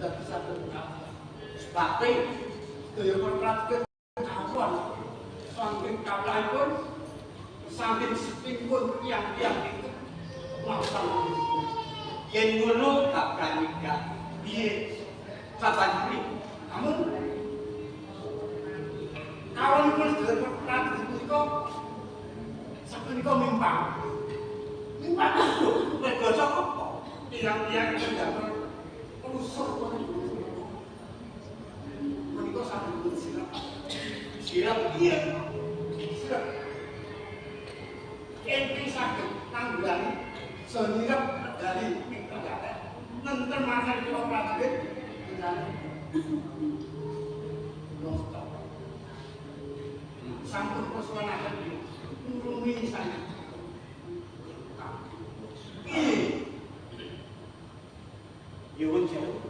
dadi saged sebate daya praktik kawon saking kathahipun saking sepingpun tiyang-tiyang itu mangsang yen ngono gak pranikah piye saban iki kamu kawon pun daya praktik punika sapunika mimpang mergo sapa tiyang-tiyang ingkang usur menika sampun sirap piye sirap ente saged nanggulangi sirap dari pikanane nenten makan kula prajurit nostop sampun persuanaken ngrumi saya Yun jauh,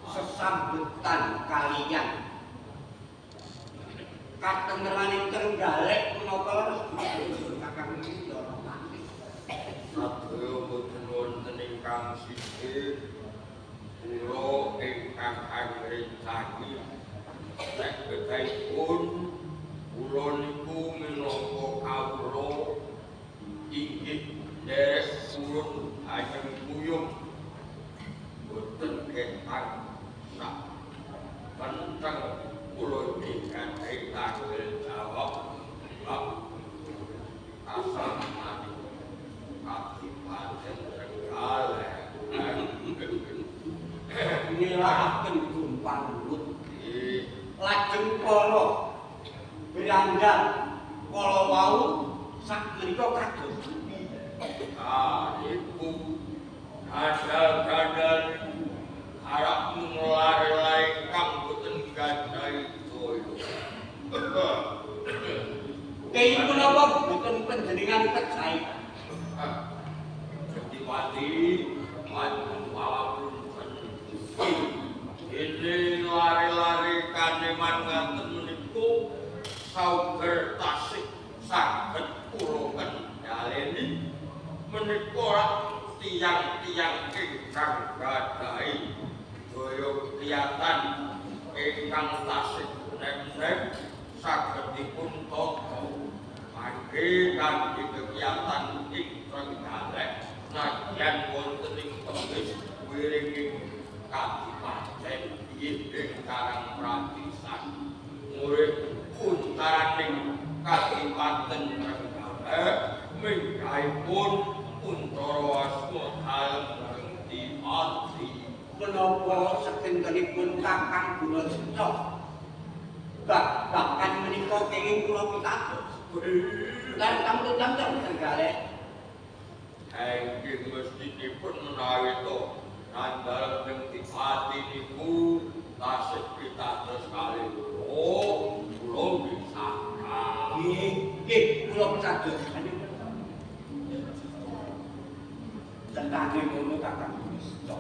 sesambutan kalian, katengerane Trenggalek menapa kakang iki ora mati. Sadaya boten wonten ingkang sithik, kula ingkang angrencani nek kedahipun kula niku minangka kawula inggih derek purun ajeng kuyung boten ketang sak penteng kula dikandhai tanggal jawab bab asal mati Kadipaten Trenggalek nilaaken gumpal lut lajeng para berandal kala wau sak menika kados iku asal-asal harap ngelari-lari kang boten gadhahi daya. Kaya menapa boten panjenengan percaya? Setiwati manten walaupun ini lari-lari kaneman ngaten meniku sauger tasik saged kula kendhaleni menika tiyang-tiyang ingkang gadhahi daya kliyatan ingkang tasih nem-nem saged dipun tata mangke kanthi kegiatan ing Trenggalek najan wonten ing tembis wiringing Kadipaten ing Karang Pratisan murid untaraning Kadipaten Trenggalek mengkaipun Untara Asma Dalem Diati menapa sakentenipun Kakang Gunaseca babakan menika kenging kula pitados lan tampil-tampil Trenggalek inggih mestinipun menawi to nandhal ing Diati niku tasih pitados kalih kula bisa nggih kula pitados tentang ngono Kakang Gunaseca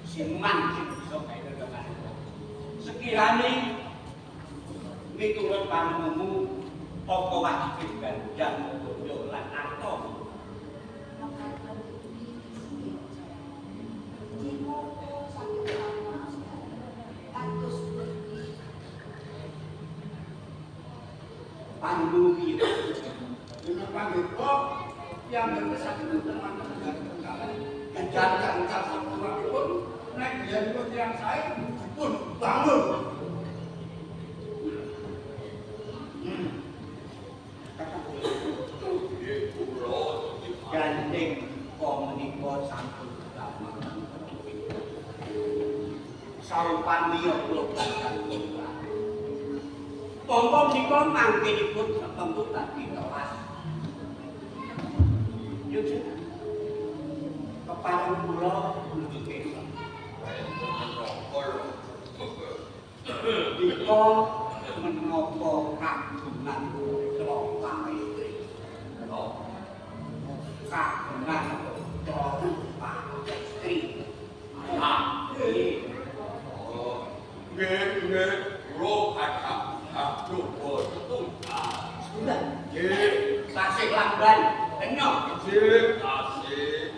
siman sing bisa kaya dengan sekirane miturut panemu apa wajib gandang bondo lan arta pandu piye dene panggeta yang berkesakit teman-teman jangan sampai pun naik dia pun yang saya pun bangun gandeng komuniko sampun utama saupan liya kula bakal monggo menika mangkenipun ketemu tadi telas yuk kepareng kula nunjuke dika menapa kagungan kelompok iki kagungan kelompok istri nggih kula kakak aku boten sudah nggih tasih lamban enyok nggih tasih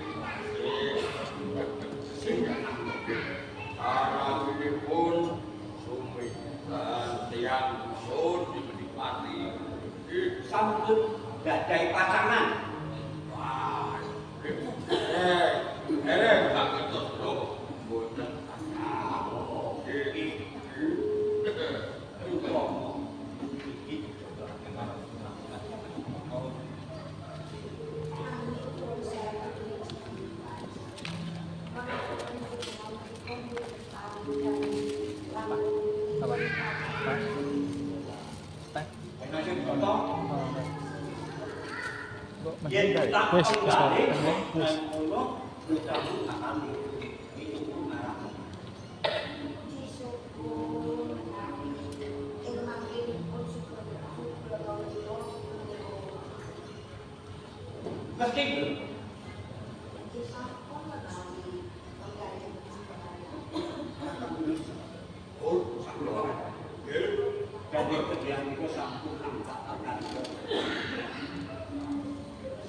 Yen tak Wis balik, wis. ngono utamu akan itu marah. Mesti jadi kejadian itu sampun katakan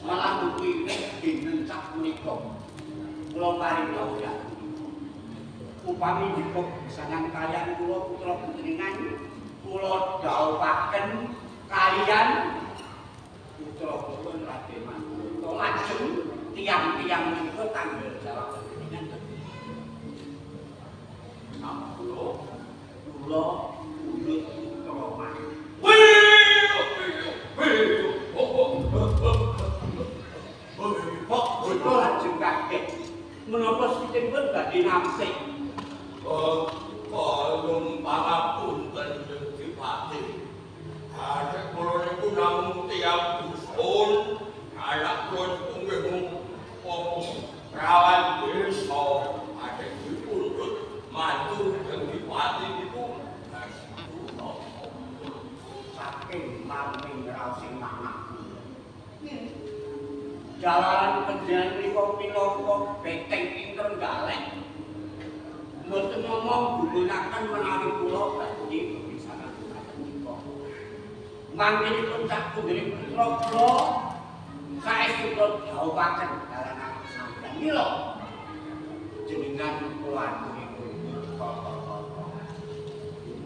malah kuwi dinten sak menika kula paring tauhid upami dipuk sangang kalian kula putra putringan kula dhawuhaken kalian putra kula Raden Manggala lajeng tiang-tiang menika tanggal jawab dengan sampun kula ulut roman kok kula lajeng kaget menapa sithipun badhe nampik Kalung pangapunten Dipati. Ada kula niku namung tiyang dusun, anak kula niku nggih wong rawan desa. Ada dipundhut mantu Dipati niku saking marming raosing manah. Jalaran penjenengan menika minangka beteng ing Trenggalek. Mboten ngomong gunakan menawi kula badhe kepisahan menika. Mangkenipun sak pundhering putra kula saestu kula dhawuhaken dalanan sampeyan mila jenengan kula aturi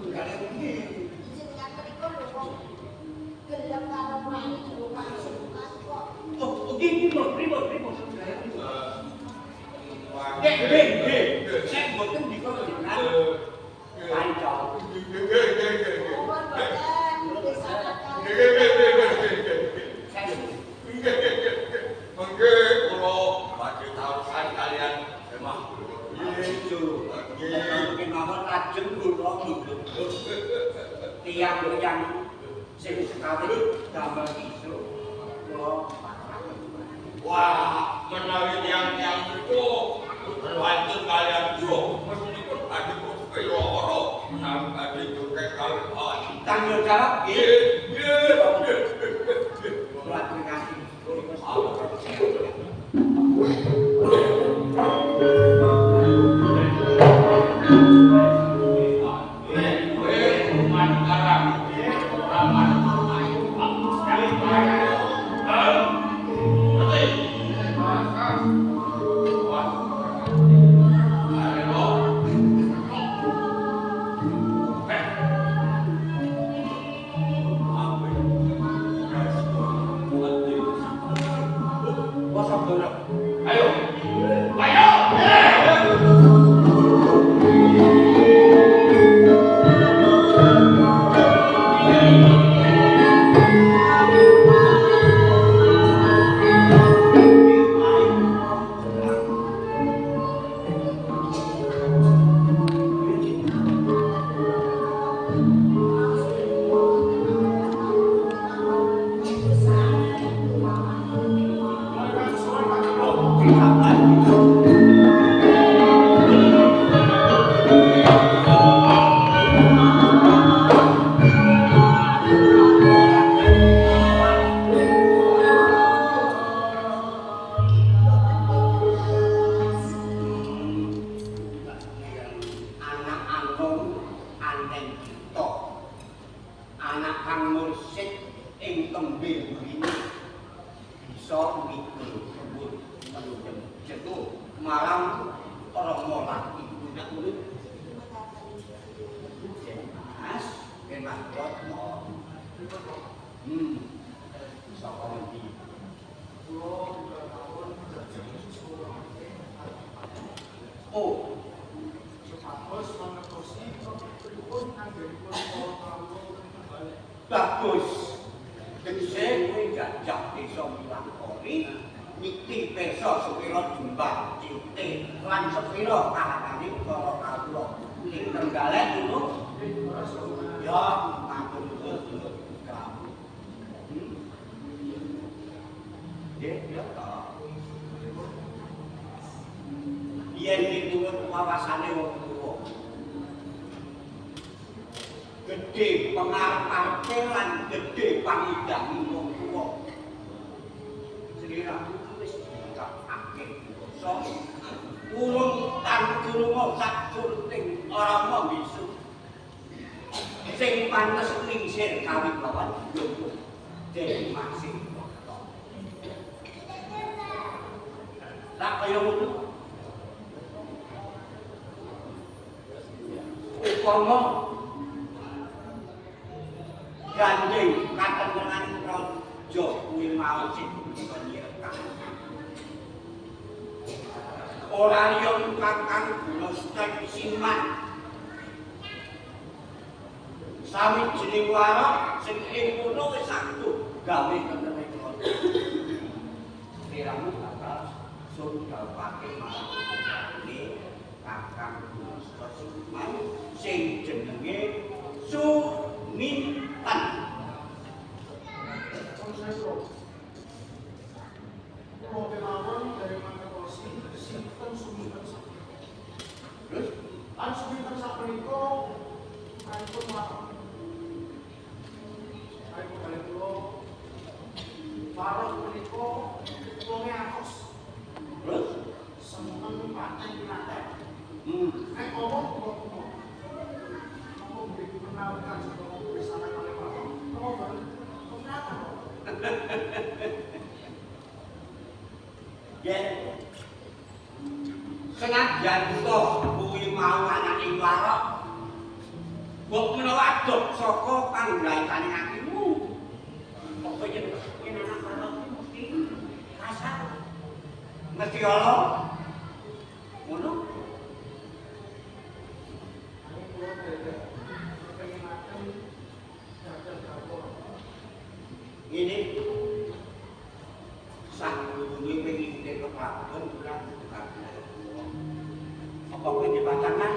Trenggalek iki Jenengan menika lho wong gelem karo mrene jero pasukan kok. oh pripun saya mboten dikono jenengan pancong Mohon boten disangkat Mengke kula badhe taosan kalian semah. Yesu, mungkin mawon lajeng kula tiang-tiang sing sekali damel iso kula paturaken. Wah, menawi tiang-tiang itu wonten kalian kula mestipun badhe kepiro menawi badhe joget kalian. Tanggung jawab nggih. Kula terima kasih. Bagus. Tegese kowe jajak desa Milangkori niki pesa sepira jumlah cite lan sepira kahanane para kawula ing Trenggalek ngono. Ya, matur nuwun. ya toh. Yen miturut wawasane wong tuwa. Gedhe pengarep-arepe lan gedhe pangidhangi wong tuwa. Sliramu wis dikakake dosa. Urung tangkurung sak curting ora mau bisu. Sing pantes lingsir kawibawan yo dene masih tak kaya ngono. Upama gandeng katenengan raja kuwi mau sing nyirkan. Ora liya kakang Gunostek Siman. Sawijining warok sing ing kono wis saktu gawe ketene kon. Diramu bakal sundawake marang kakang Gunostek Siman sing jenenge Suminten. Kalau kelawan dari mana kosi, simpen Suminten sak. Terus, an Suminten sak menika aipun warok. Aipun kali kula warok menika wonge atos. Terus Semen paten pinate. Nek omong kok mengenalkan sebelum bersama kali warok, apa kenapa? yen senadyan to kuwi mau anake warok mbok menawa dok saka panggraitane atimu kok yen anak warok mesti kasar mesti ala ngono ini Sanggupi pengikuti kepelakuan bulan bukan apa penyebatannya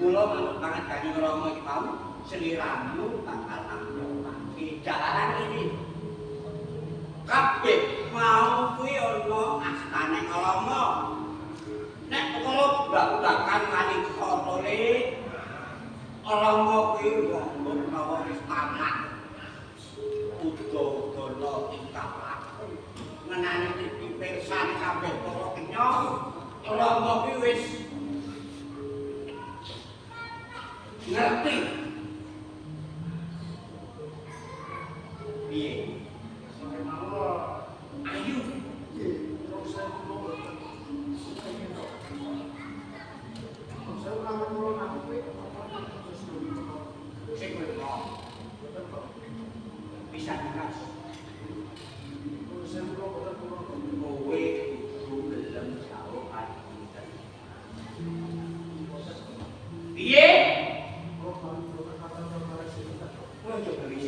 mula manut banget kanjeng Rama iki mau seliramu bakal ambil di jalanan ini kabeh mau kuwi ana astane Rama nek perkara bak-bakan maning kotone Rama kuwi wong menawa wis tamat udo-udono ingkang laku ngenani titi pirsan kabeh para kenyang Rama kuwi wis ngerti piye ayo bisa dikas kowe kudu gelem jauh ati piye kowe coba wis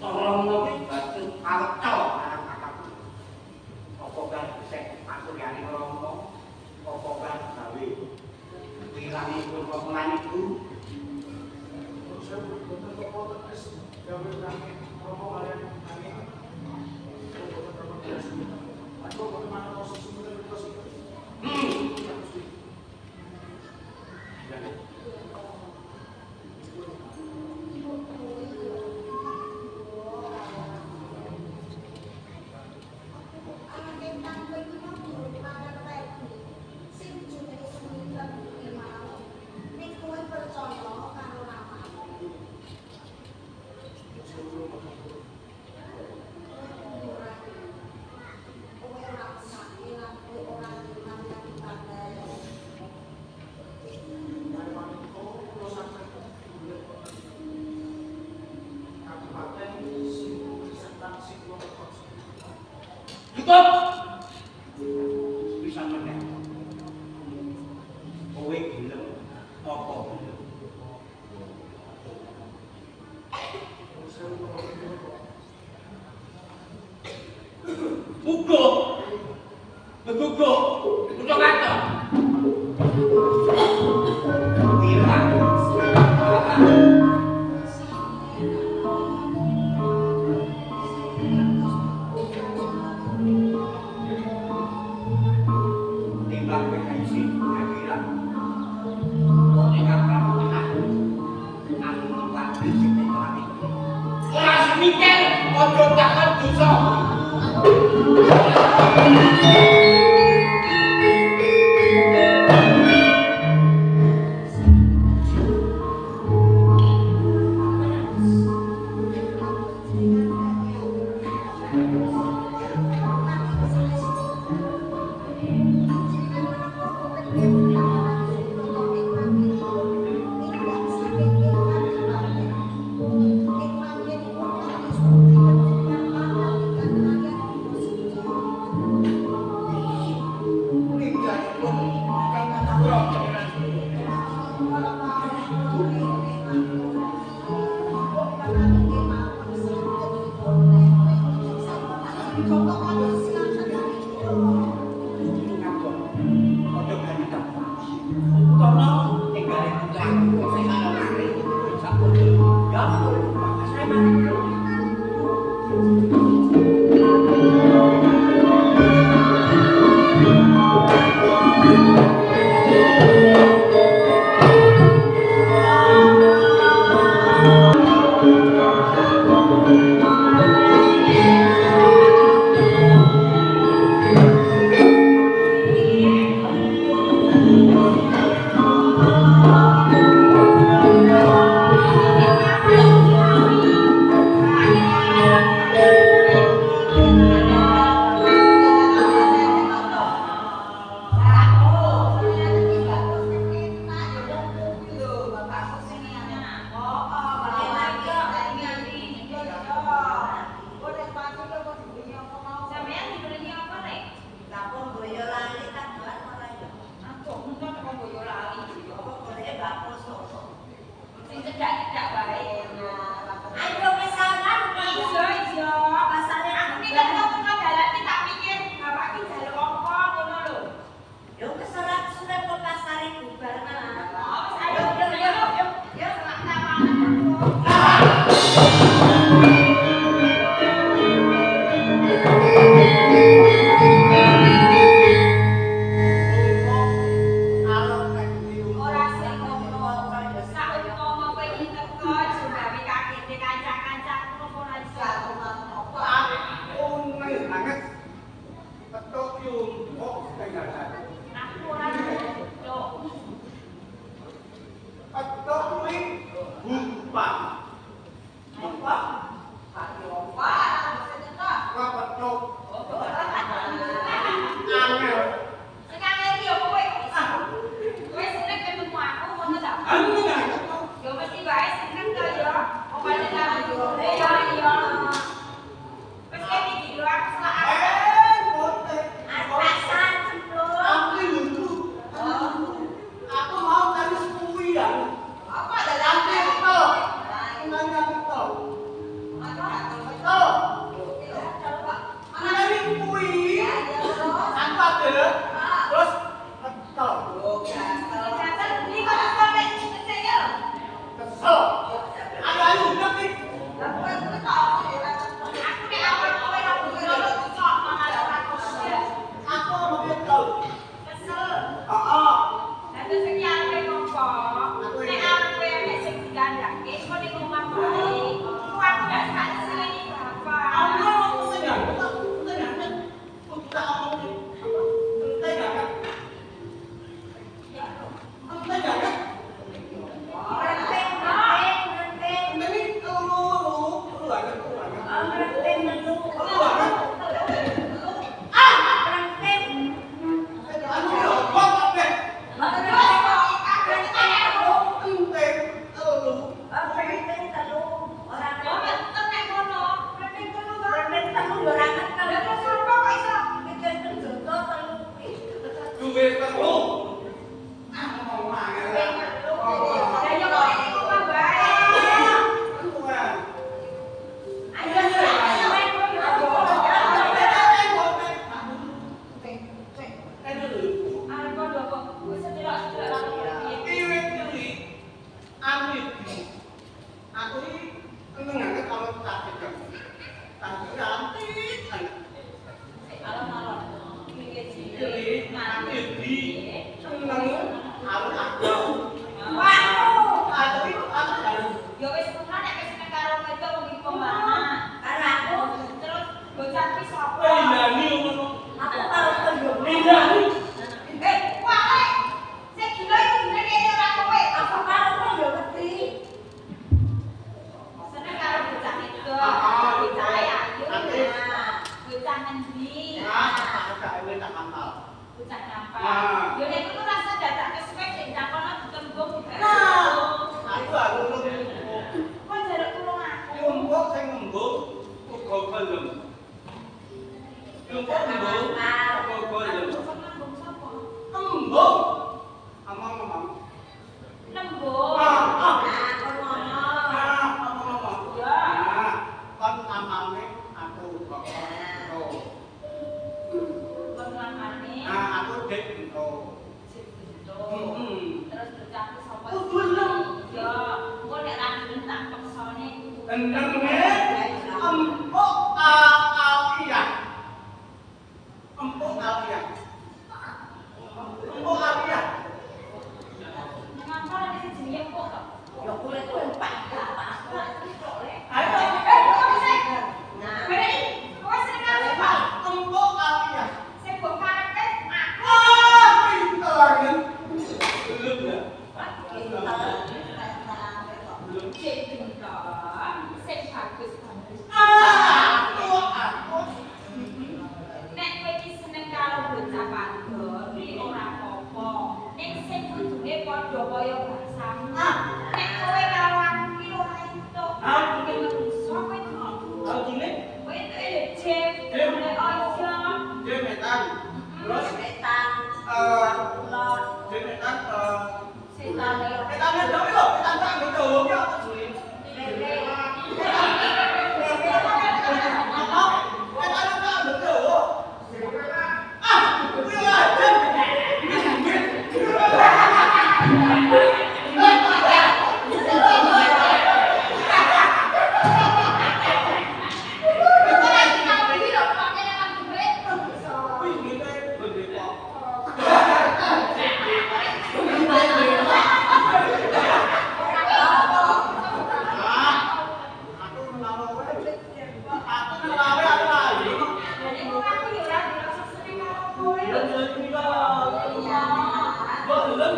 tolong kowe batu alto marang kakakku apa kan sek pasuryane Rama apa kan gawe wilangi pembangunan itu cukup bisa meneh kowe gelem apa gelem uga begugu udah kata bilang Thank you. Sandi. Tak ewe tak kapal. Bocah kapal. Ah. Yo nek iku rasa dadak keswek nek takono ditembung dibalik. Aku alun Kok jaruk tulung aku. Yumpuk sing ngembung uga gelem. Yumpuk ngembung uga gelem. Nembung sapa? Embung. Amang-amang. Nembung. Ah. Kon ngono. Amang-amang. Ya. Nah, kon amange aku kok. Kon lamane. Nah, aku dek ento. Sik gitu. Hmm. Terus bercampur sapa? Oh, gelem. Ya, engko nek ra gelem tak peksone. Endenge empuk aliyah. Empuk aliyah. Empuk aliyah. Ngapa nek sing jenenge empuk kok? Ya kulit empat apa-apa. Ayo. Kok bisa? Nah, berarti kok sing ngene, Pak? Empuk aliyah. Sing mbok karepke aku. Ah, pinter kan? Belum ya? Sing pinter, sing bagus. Aku. Nek kowe iki seneng karo bocah wadon, iki ora apa-apa. Nek sing kudune padha kaya basamu. Nek kowe karo aku iki ora entuk. Iki menungso kowe ngono. Tahu gini? Kowe entuk Jep, nek aja. Jemetan. Terus Setan, ulon, jemetan setan Petane dhewe lho, petan tak nggo ki apa jenenge? lele. Apa? Petane tak nggo. Ah, kuwi aja. Kuwi ngene gede kok. Aku nelawe. Aku nelawe aku lali. Lho iki kok. Kok lho?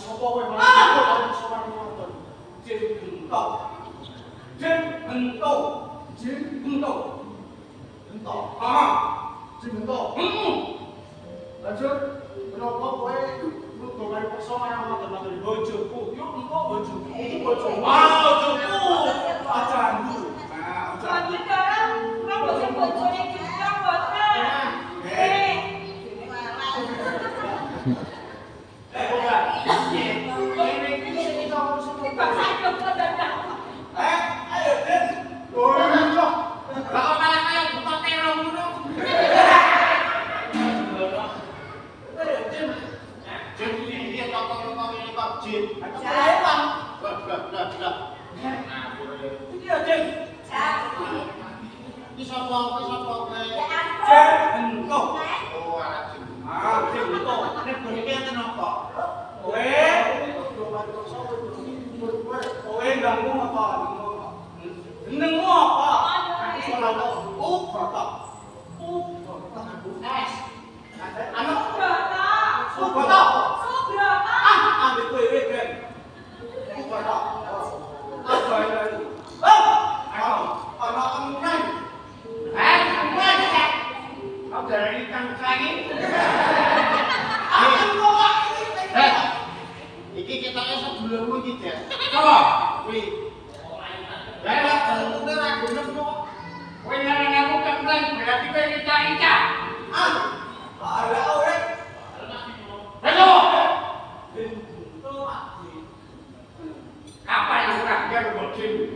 sapa kowe malah sowan ngoten. Jin bentuk. Jin bentuk. Jin Bentuk. bentok. Ah. Jin bentok. Lanjut, kenapa kowe nuduh kaya paksa marang ngoten bojoku? Yo engko bojoku. Bojoku. Bojoku. Ajanku. Nah, Jadi sekarang lo bocor-bocornya kita boten. Dipaksain dokter datang. Ayo Jin. Lah kok malah kaya buta terong ngono. Jin iki tokong-tokong iki kok Jin. Lewat. Lah. Iki ya Jin. Iki sapa kowe? Jin bentuk. Oh, anak Jin. Ah, Jin bentuk. Nek boneke enten apa? Kowe ndangmu apa? Nengmu apa? Aku salah kok. Batak. Es. Anak Subrata. Batak. Subrata. Ambil kowe wegen. Batak. Apa ini? Anak kemudian. Kemudian. Kau dari ikan lagi? Iki ketoknya sebelummu iki, Jet. Coba. Kuwi. Lah, kalau ra gelem kok. Kowe ngarang aku kempleng, berarti kowe rica-rica. Ala ora. Ayo. Kapan aku ra biar bocil.